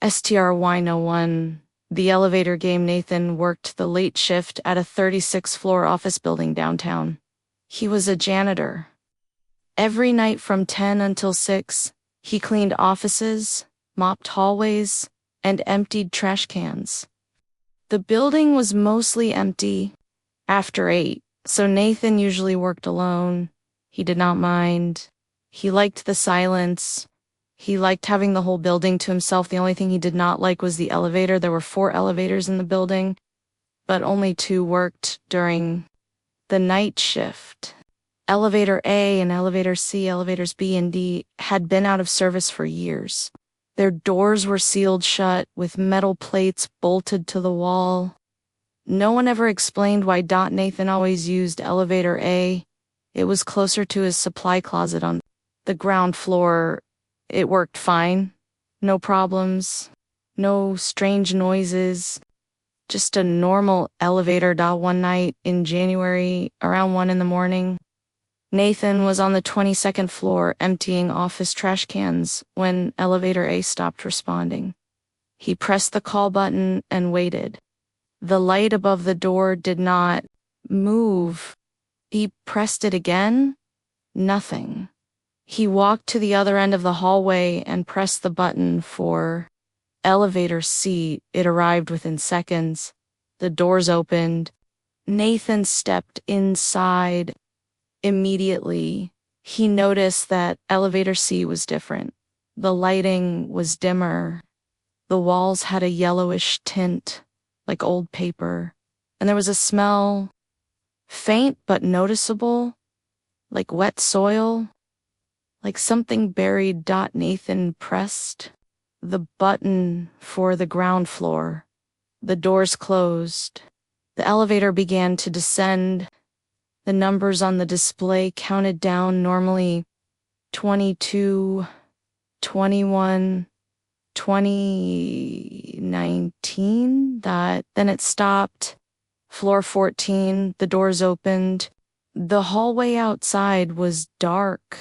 STRY-01, the elevator game. Nathan worked the late shift at a 36-floor office building downtown. He was a janitor. Every night from 10 until 6, he cleaned offices, mopped hallways, and emptied trash cans. The building was mostly empty after 8, so Nathan usually worked alone. He did not mind. He liked the silence. He liked having the whole building to himself. The only thing he did not like was the elevator. There were 4 elevators in the building, but only 2 worked during the night shift. Elevator A and Elevator C, Elevators B and D, had been out of service for years. Their doors were sealed shut with metal plates bolted to the wall. No one ever explained why Nathan always used Elevator A. It was closer to his supply closet on the ground floor. It worked fine. No problems. No strange noises. Just a normal elevator. One night in January, around 1 in the morning, Nathan was on the 22nd floor emptying office trash cans when Elevator A stopped responding. He pressed the call button and waited. The light above the door did not move. He pressed it again. Nothing. He walked to the other end of the hallway and pressed the button for Elevator C. It arrived within seconds. The doors opened. Nathan stepped inside. Immediately, he noticed that Elevator C was different. The lighting was dimmer. The walls had a yellowish tint, like old paper, and there was a smell, faint but noticeable, like wet soil, like something buried. Nathan pressed the button for the ground floor. The doors closed. The elevator began to descend. The numbers on the display counted down normally 22, 21, 2019. Then it stopped. Floor 14, the doors opened. The hallway outside was dark,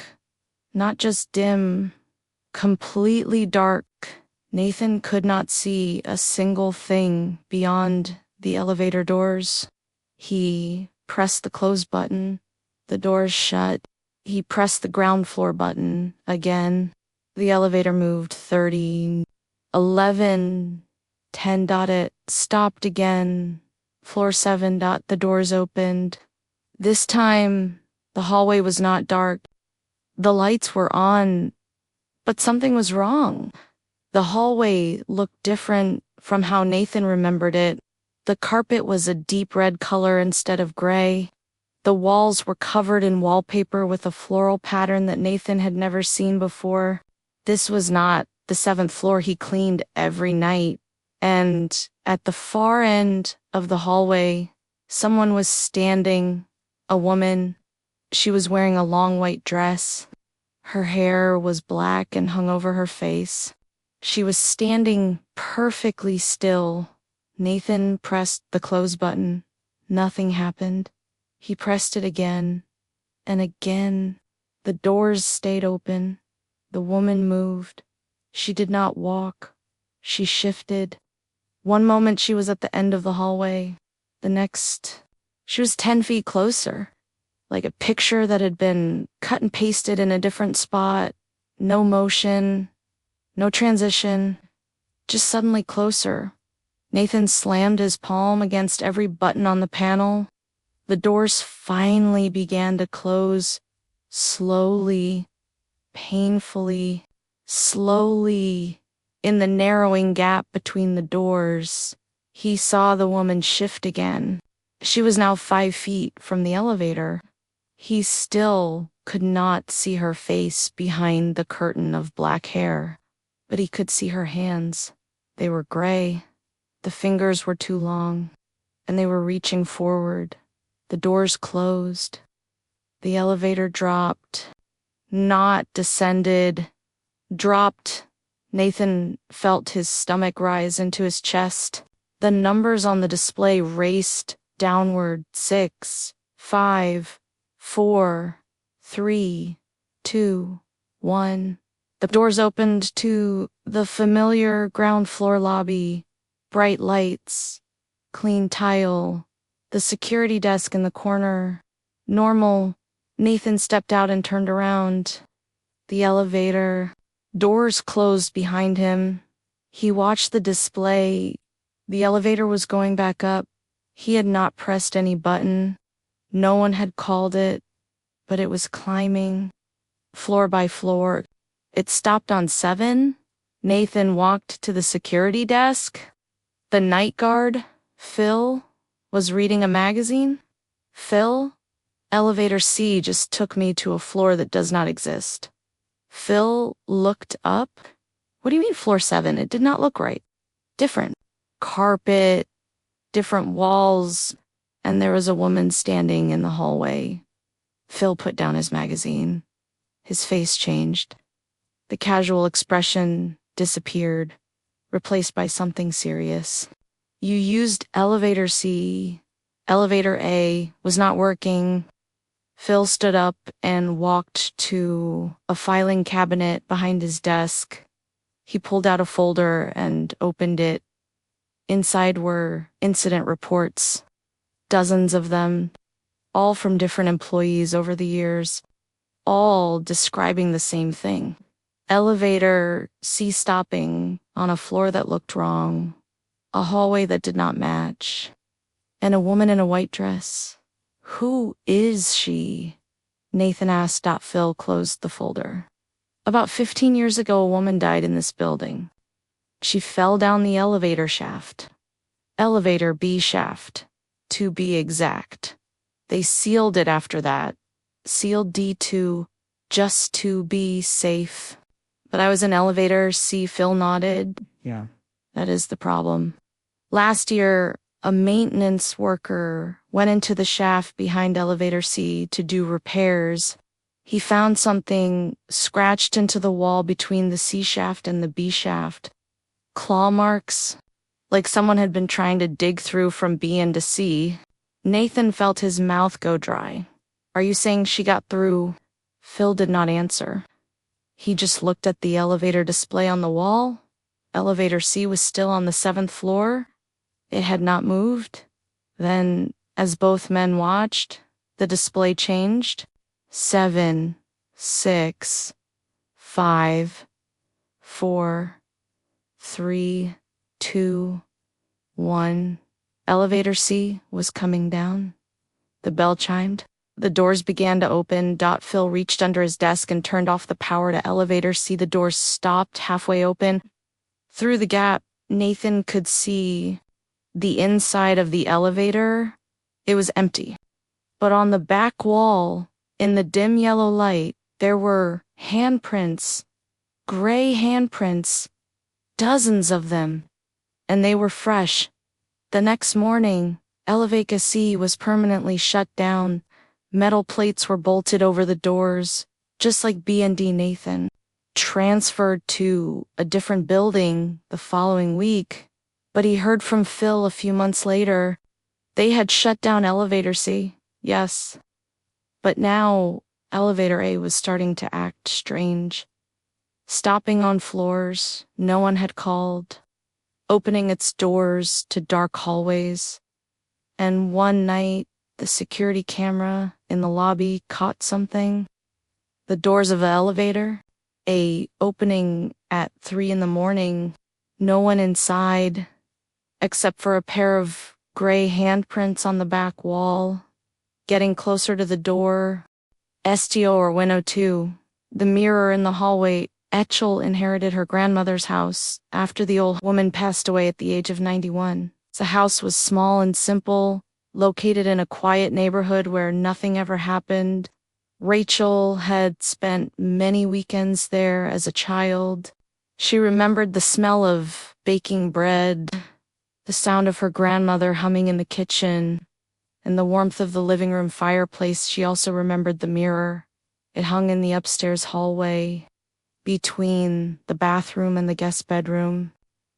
not just dim, completely dark. Nathan could not see a single thing beyond the elevator doors. He pressed the close button. The doors shut. He pressed the ground floor button again. The elevator moved 30, 11, 10. It stopped again. Floor 7. The doors opened. This time, the hallway was not dark. The lights were on, but something was wrong. The hallway looked different from how Nathan remembered it. The carpet was a deep red color instead of gray. The walls were covered in wallpaper with a floral pattern that Nathan had never seen before. This was not the 7th floor he cleaned every night. And at the far end of the hallway, someone was standing, a woman. She was wearing a long white dress. Her hair was black and hung over her face. She was standing perfectly still. Nathan pressed the close button. Nothing happened. He pressed it again and again. The doors stayed open. The woman moved. She did not walk. She shifted. One moment she was at the end of the hallway. The next, she was 10 feet closer, like a picture that had been cut and pasted in a different spot. No motion, no transition, just suddenly closer. Nathan slammed his palm against every button on the panel. The doors finally began to close, slowly, painfully, slowly. In the narrowing gap between the doors, he saw the woman shift again. She was now 5 feet from the elevator. He still could not see her face behind the curtain of black hair, but he could see her hands. They were gray. The fingers were too long, and they were reaching forward. The doors closed. The elevator dropped. Not descended. Dropped. Nathan felt his stomach rise into his chest. The numbers on the display raced downward. 6, 5, 4, 3, 2, 1. The doors opened to The familiar ground floor lobby, bright lights, clean tile, the security desk in the corner. Normal. Nathan stepped out and turned around. The elevator. Doors closed behind him. He watched the display. The elevator was going back up. He had not pressed any button. No one had called it, but it was climbing, floor by floor. It stopped on 7. Nathan walked to the security desk. The night guard, Phil, was reading a magazine. Phil, elevator C just took me to a floor that does not exist. Phil looked up. What do you mean floor 7? It did not look right. Different. Carpet, different walls, and there was a woman standing in the hallway. Phil put down his magazine. His face changed. The casual expression disappeared, replaced by something serious. You used elevator C. Elevator A was not working. Phil stood up and walked to a filing cabinet behind his desk. He pulled out a folder and opened it. Inside were incident reports, dozens of them, all from different employees over the years, all describing the same thing. Elevator C stopping on a floor that looked wrong, a hallway that did not match, and a woman in a white dress. Who is she? Nathan asked. Phil closed the folder. About 15 years ago, a woman died in this building. She fell down the elevator shaft. Elevator B shaft, to be exact. They sealed it after that. Sealed D2, just to be safe. But I was in elevator C. Phil nodded. Yeah. That is the problem. Last year, a maintenance worker went into the shaft behind elevator C to do repairs. He found something scratched into the wall between the C shaft and the B shaft. Claw marks, like someone had been trying to dig through from B into C. Nathan felt his mouth go dry. Are you saying she got through? Phil did not answer. He just looked at the elevator display on the wall. Elevator C was still on the 7th floor. It had not moved. Then, as both men watched, the display changed. 7, 6, 5, 4, 3, 2, 1. Elevator C was coming down. The bell chimed. The doors began to open. Phil reached under his desk and turned off the power to elevator C. The doors stopped halfway open. Through the gap, Nathan could see the inside of the elevator. It was empty. But on the back wall, in the dim yellow light, there were handprints, gray handprints, dozens of them, and they were fresh. The next morning, Elevator C was permanently shut down. Metal plates were bolted over the doors, just like B&D Nathan. Transferred to a different building the following week, but he heard from Phil a few months later. They had shut down Elevator C, yes. But now, Elevator A was starting to act strange. Stopping on floors no one had called, opening its doors to dark hallways. And one night, the security camera in the lobby caught something. The doors of the elevator, A opening at 3 a.m, no one inside, except for a pair of gray handprints on the back wall. Getting closer to the door, STO or Winnow 2, the mirror in the hallway. Etchel inherited her grandmother's house after the old woman passed away at the age of 91. The house was small and simple, located in a quiet neighborhood where nothing ever happened. Rachel had spent many weekends there as a child. She remembered the smell of baking bread, the sound of her grandmother humming in the kitchen, and the warmth of the living room fireplace. She also remembered the mirror. It hung in the upstairs hallway, between the bathroom and the guest bedroom.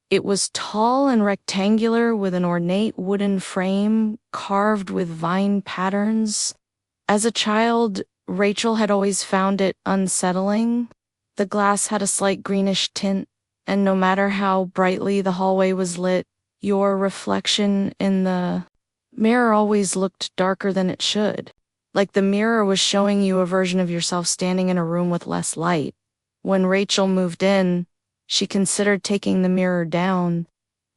It was tall and rectangular with an ornate wooden frame carved with vine patterns. As a child, Rachel had always found it unsettling. The glass had a slight greenish tint, and no matter how brightly the hallway was lit, your reflection in the mirror always looked darker than it should. Like the mirror was showing you a version of yourself standing in a room with less light. When Rachel moved in, she considered taking the mirror down,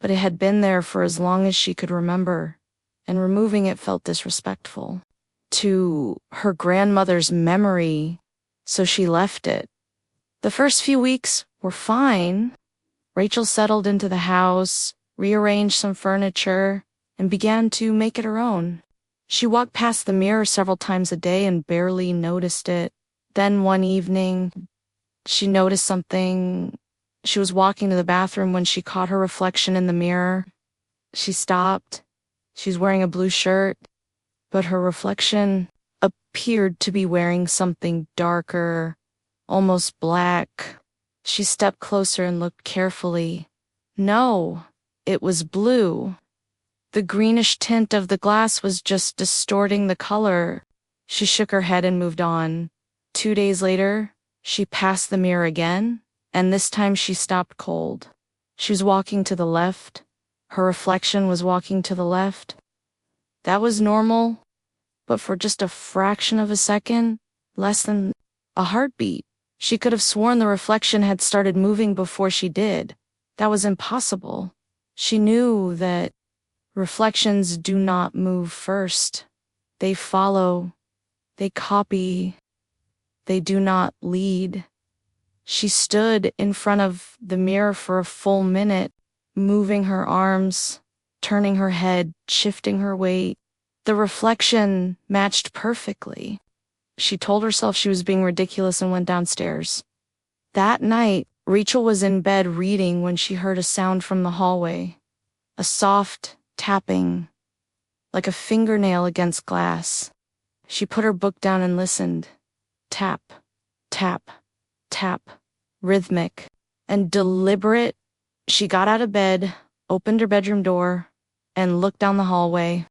but it had been there for as long as she could remember, and removing it felt disrespectful to her grandmother's memory, so she left it. The first few weeks were fine. Rachel settled into the house, rearranged some furniture, and began to make it her own. She walked past the mirror several times a day and barely noticed it. Then one evening, she noticed something. She was walking to the bathroom when she caught her reflection in the mirror. She stopped. She was wearing a blue shirt, but her reflection appeared to be wearing something darker, almost black. She stepped closer and looked carefully. No, it was blue. The greenish tint of the glass was just distorting the color. She shook her head and moved on. 2 days later, she passed the mirror again, and this time she stopped cold. She was walking to the left. Her reflection was walking to the left. That was normal, but for just a fraction of a second, less than a heartbeat, she could have sworn the reflection had started moving before she did. That was impossible. She knew that reflections do not move first. They follow, they copy, they do not lead. She stood in front of the mirror for a full minute, moving her arms, turning her head, shifting her weight. The reflection matched perfectly. She told herself she was being ridiculous and went downstairs. That night, Rachel was in bed reading when she heard a sound from the hallway. A soft tapping, like a fingernail against glass. She put her book down and listened. Tap, tap, tap, rhythmic and deliberate. She got out of bed, opened her bedroom door, and looked down the hallway.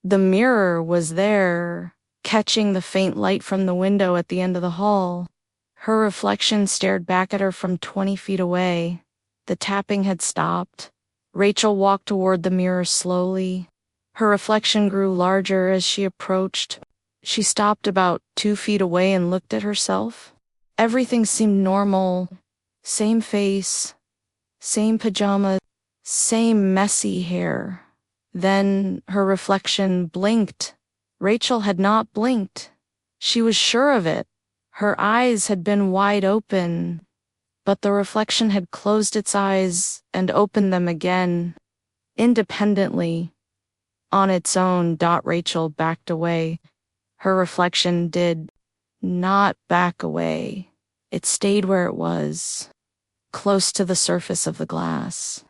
The mirror was there, catching the faint light from the window at the end of the hall. Her reflection stared back at her from 20 feet away. The tapping had stopped. Rachel walked toward the mirror slowly. Her reflection grew larger as she approached. She stopped about 2 feet away and looked at herself. Everything seemed normal. Same face, same pajamas, same messy hair. Then her reflection blinked. Rachel had not blinked. She was sure of it. Her eyes had been wide open, but the reflection had closed its eyes and opened them again, independently. On its own, Rachel backed away. Her reflection did not back away. It stayed where it was, close to the surface of the glass,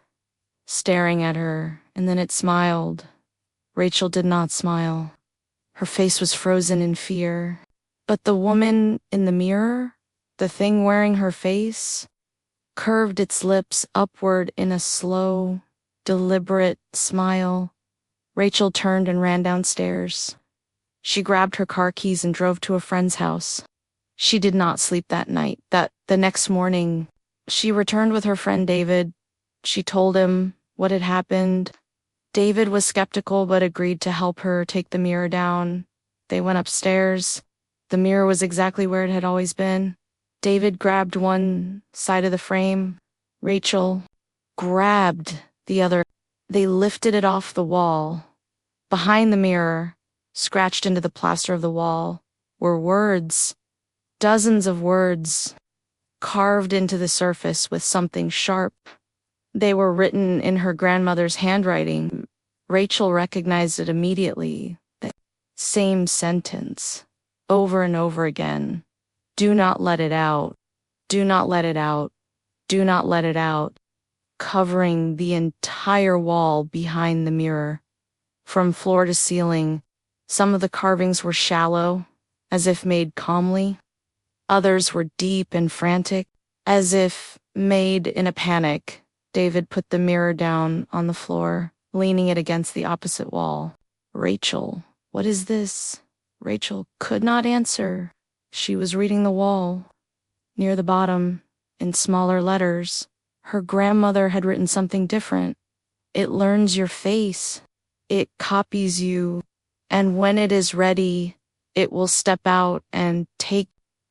staring at her, and then it smiled. Rachel did not smile. Her face was frozen in fear. But the woman in the mirror, the thing wearing her face, curved its lips upward in a slow, deliberate smile. Rachel turned and ran downstairs. She grabbed her car keys and drove to a friend's house. She did not sleep that night. The next morning, she returned with her friend David. She told him what had happened. David was skeptical but agreed to help her take the mirror down. They went upstairs. The mirror was exactly where it had always been. David grabbed one side of the frame. Rachel grabbed the other. They lifted it off the wall. Behind the mirror, scratched into the plaster of the wall, were words. Dozens of words, carved into the surface with something sharp. They were written in her grandmother's handwriting. Rachel recognized it immediately. The same sentence, over and over again. Do not let it out. Do not let it out. Do not let it out. Covering the entire wall behind the mirror. From floor to ceiling, some of the carvings were shallow, as if made calmly. Others were deep and frantic, as if made in a panic. David put the mirror down on the floor, leaning it against the opposite wall. Rachel, what is this? Rachel could not answer. She was reading the wall. Near the bottom, in smaller letters, Her grandmother had written something different. It learns your face. It copies you. And when it is ready, it will step out and take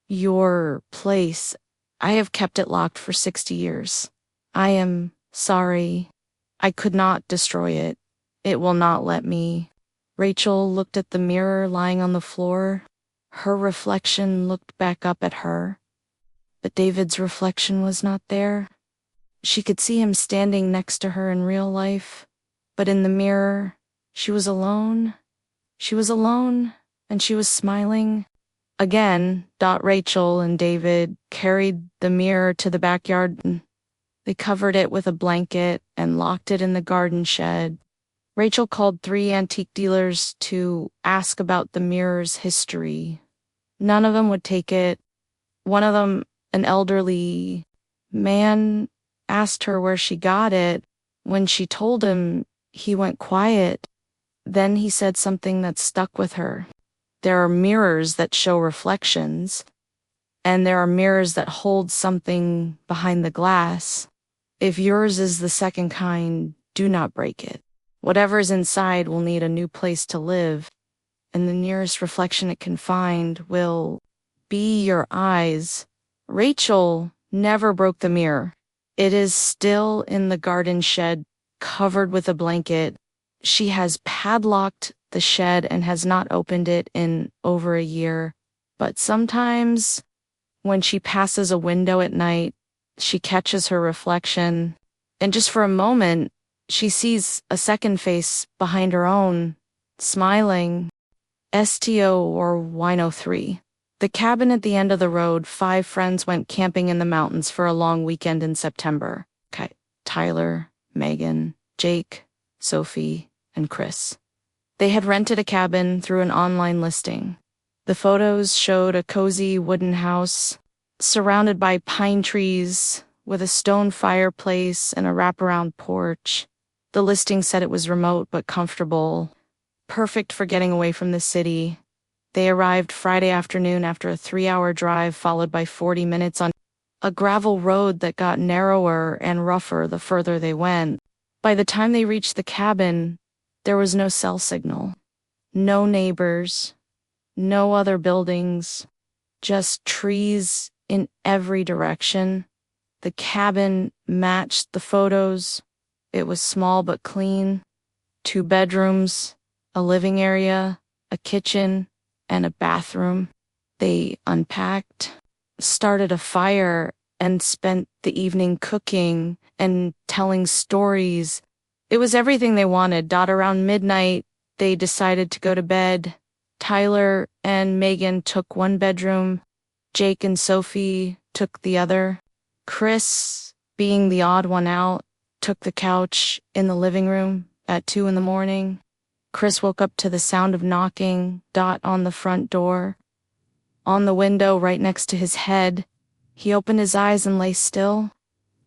your place. I have kept it locked for 60 years. I am sorry. I could not destroy it. It will not let me. Rachel looked at the mirror lying on the floor. Her reflection looked back up at her, but David's reflection was not there. She could see him standing next to her in real life, but in the mirror, she was alone. She was alone, and she was smiling. Again, Rachel and David carried the mirror to the backyard. They covered it with a blanket and locked it in the garden shed. Rachel called 3 antique dealers to ask about the mirror's history. None of them would take it. One of them, an elderly man, asked her where she got it. When she told him, he went quiet. Then he said something that stuck with her. There are mirrors that show reflections, and there are mirrors that hold something behind the glass. If yours is the second kind, do not break it. Whatever is inside will need a new place to live, and the nearest reflection it can find will be your eyes. Rachel never broke the mirror. It is still in the garden shed, covered with a blanket. She has padlocked the shed and has not opened it in over a year. But sometimes, when she passes a window at night, she catches her reflection, and just for a moment, she sees a second face behind her own, smiling. STO or Wino 3. The cabin at the end of the road, 5 friends went camping in the mountains for a long weekend in September. Okay. Tyler, Megan, Jake, Sophie, and Chris. They had rented a cabin through an online listing. The photos showed a cozy wooden house surrounded by pine trees with a stone fireplace and a wraparound porch. The listing said it was remote but comfortable, perfect for getting away from the city. They arrived Friday afternoon after a 3-hour drive followed by 40 minutes on a gravel road that got narrower and rougher the further they went. By the time they reached the cabin, there was no cell signal, no neighbors, no other buildings, just trees in every direction. The cabin matched the photos. It was small but clean. 2 bedrooms, a living area, a kitchen, and a bathroom. They unpacked, started a fire, and spent the evening cooking and telling stories. It was everything they wanted. Around midnight, they decided to go to bed. Tyler and Megan took 1 bedroom. Jake and Sophie took the other. Chris, being the odd one out, took the couch in the living room at 2 in the morning. Chris woke up to the sound of knocking, on the front door. On the window right next to his head, he opened his eyes and lay still.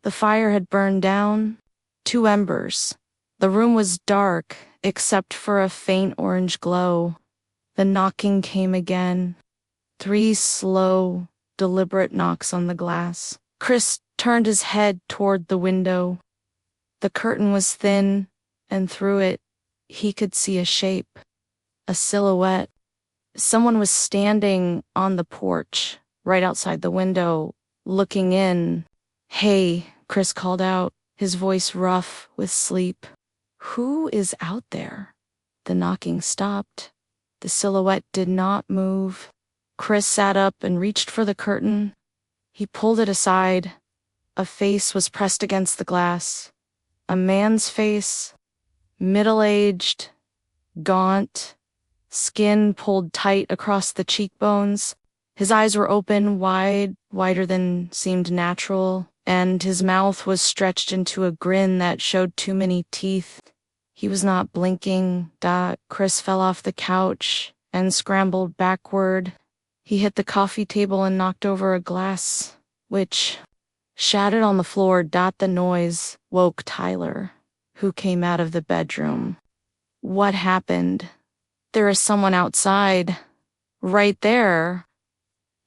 The fire had burned down. 2 embers. The room was dark, except for a faint orange glow. The knocking came again. 3 slow, deliberate knocks on the glass. Chris turned his head toward the window. The curtain was thin, and through it, he could see a shape, a silhouette. Someone was standing on the porch, right outside the window, looking in. "Hey," Chris called out, his voice rough with sleep. "Who is out there?" The knocking stopped. The silhouette did not move. Chris sat up and reached for the curtain. He pulled it aside. A face was pressed against the glass. A man's face, middle-aged, gaunt, skin pulled tight across the cheekbones. His eyes were open, wide, wider than seemed natural, and his mouth was stretched into a grin that showed too many teeth. He was not blinking. Chris fell off the couch and scrambled backward. He hit the coffee table and knocked over a glass, which shattered on the floor. The noise woke Tyler, who came out of the bedroom. "What happened?" "There is someone outside, right there,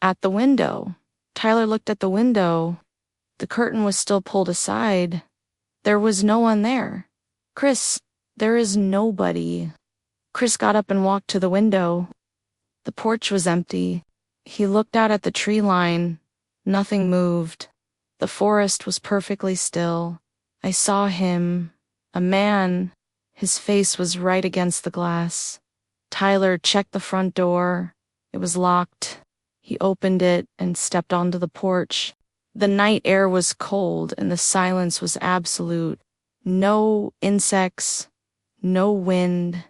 at the window." Tyler looked at the window. The curtain was still pulled aside. There was no one there. Chris, there is nobody. Chris got up and walked to the window. The porch was empty. He looked out at the tree line. Nothing moved. The forest was perfectly still. I saw him, a man. His face was right against the glass. Tyler checked the front door. It was locked. He opened it and stepped onto the porch. The night air was cold and the silence was absolute. No insects, no wind,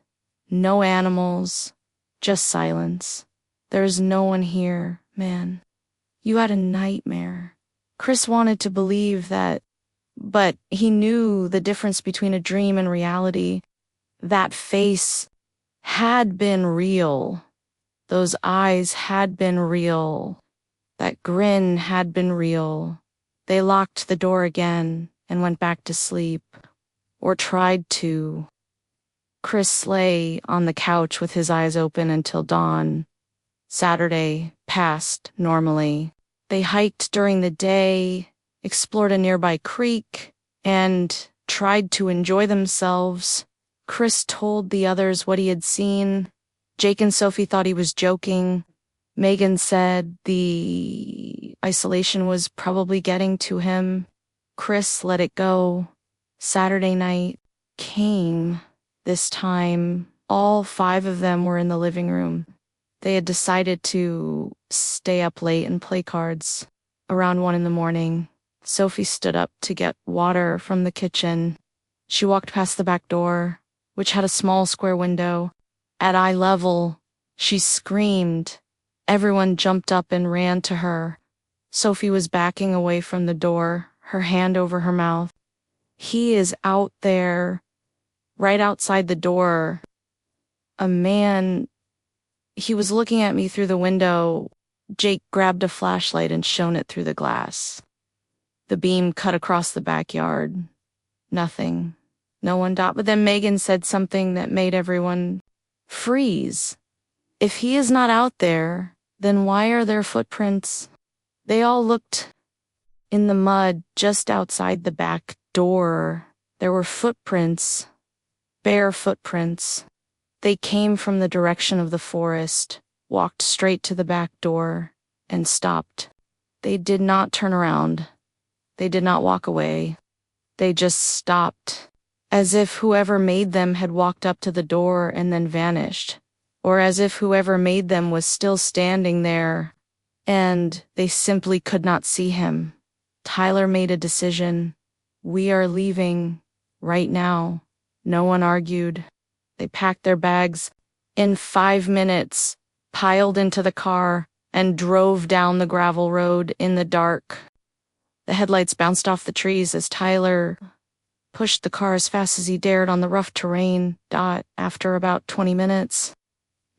no animals, just silence. There's no one here, man. You had a nightmare. Chris wanted to believe that, but he knew the difference between a dream and reality. That face had been real. Those eyes had been real. That grin had been real. They locked the door again and went back to sleep, or tried to. Chris lay on the couch with his eyes open until dawn. Saturday passed normally. They hiked during the day, explored a nearby creek, and tried to enjoy themselves. Chris told the others what he had seen. Jake and Sophie thought he was joking. Megan said the isolation was probably getting to him. Chris let it go. Saturday night came. This time, all 5 of them were in the living room. They had decided to stay up late and play cards. Around 1 a.m, Sophie stood up to get water from the kitchen. She walked past the back door, which had a small square window. At eye level, she screamed. Everyone jumped up and ran to her. Sophie was backing away from the door, her hand over her mouth. He is out there, right outside the door. A man. He was looking at me through the window. Jake grabbed a flashlight and shone it through the glass. The beam cut across the backyard. Nothing. No one died. But then Megan said something that made everyone freeze. If he is not out there, then why are there footprints? They all looked in the mud just outside the back door. There were footprints, bare footprints. They came from the direction of the forest, walked straight to the back door, and stopped. They did not turn around. They did not walk away. They just stopped, as if whoever made them had walked up to the door and then vanished, or as if whoever made them was still standing there, and they simply could not see him. Tyler made a decision. We are leaving right now. No one argued. They packed their bags in 5 minutes, piled into the car, and drove down the gravel road in the dark. The headlights bounced off the trees as Tyler pushed the car as fast as he dared on the rough terrain. After about 20 minutes,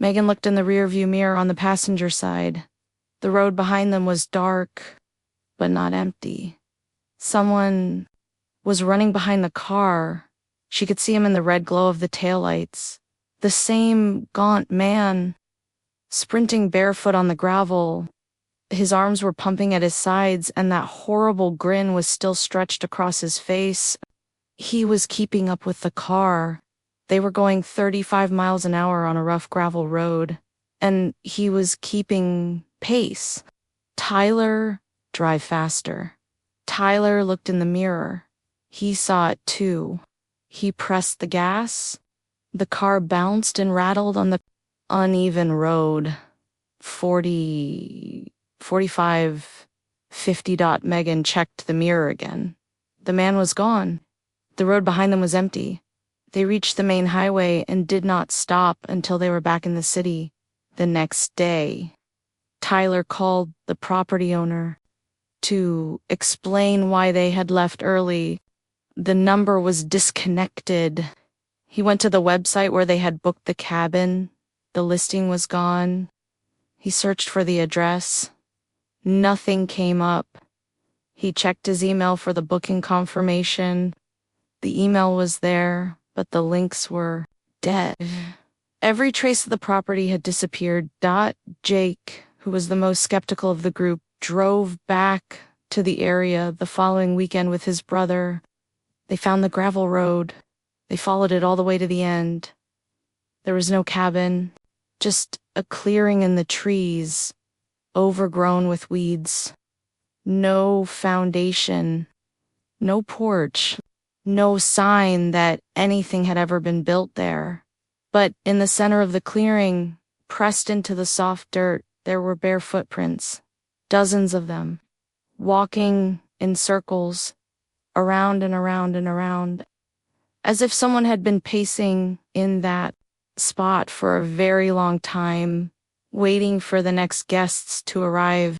Megan looked in the rearview mirror on the passenger side. The road behind them was dark, but not empty. Someone was running behind the car. She could see him in the red glow of the taillights. The same gaunt man, sprinting barefoot on the gravel. His arms were pumping at his sides, and that horrible grin was still stretched across his face. He was keeping up with the car. They were going 35 miles an hour on a rough gravel road, and he was keeping pace. Tyler, drive faster. Tyler looked in the mirror. He saw it too. He pressed the gas. The car bounced and rattled on the uneven road. 40, 45, 50. Megan checked the mirror again. The man was gone. The road behind them was empty. They reached the main highway and did not stop until they were back in the city. The next day, Tyler called the property owner to explain why they had left early. The number was disconnected. He went to the website where they had booked the cabin. The listing was gone. He searched for the address. Nothing came up. He checked his email for the booking confirmation. The email was there, but the links were dead. Every trace of the property had disappeared. Jake, who was the most skeptical of the group, drove back to the area the following weekend with his brother. They found the gravel road. They followed it all the way to the end. There was no cabin, just a clearing in the trees, overgrown with weeds. No foundation, no porch, no sign that anything had ever been built there. But in the center of the clearing, pressed into the soft dirt, there were bare footprints, dozens of them, walking in circles, around and around and around, as if someone had been pacing in that spot for a very long time, waiting for the next guests to arrive.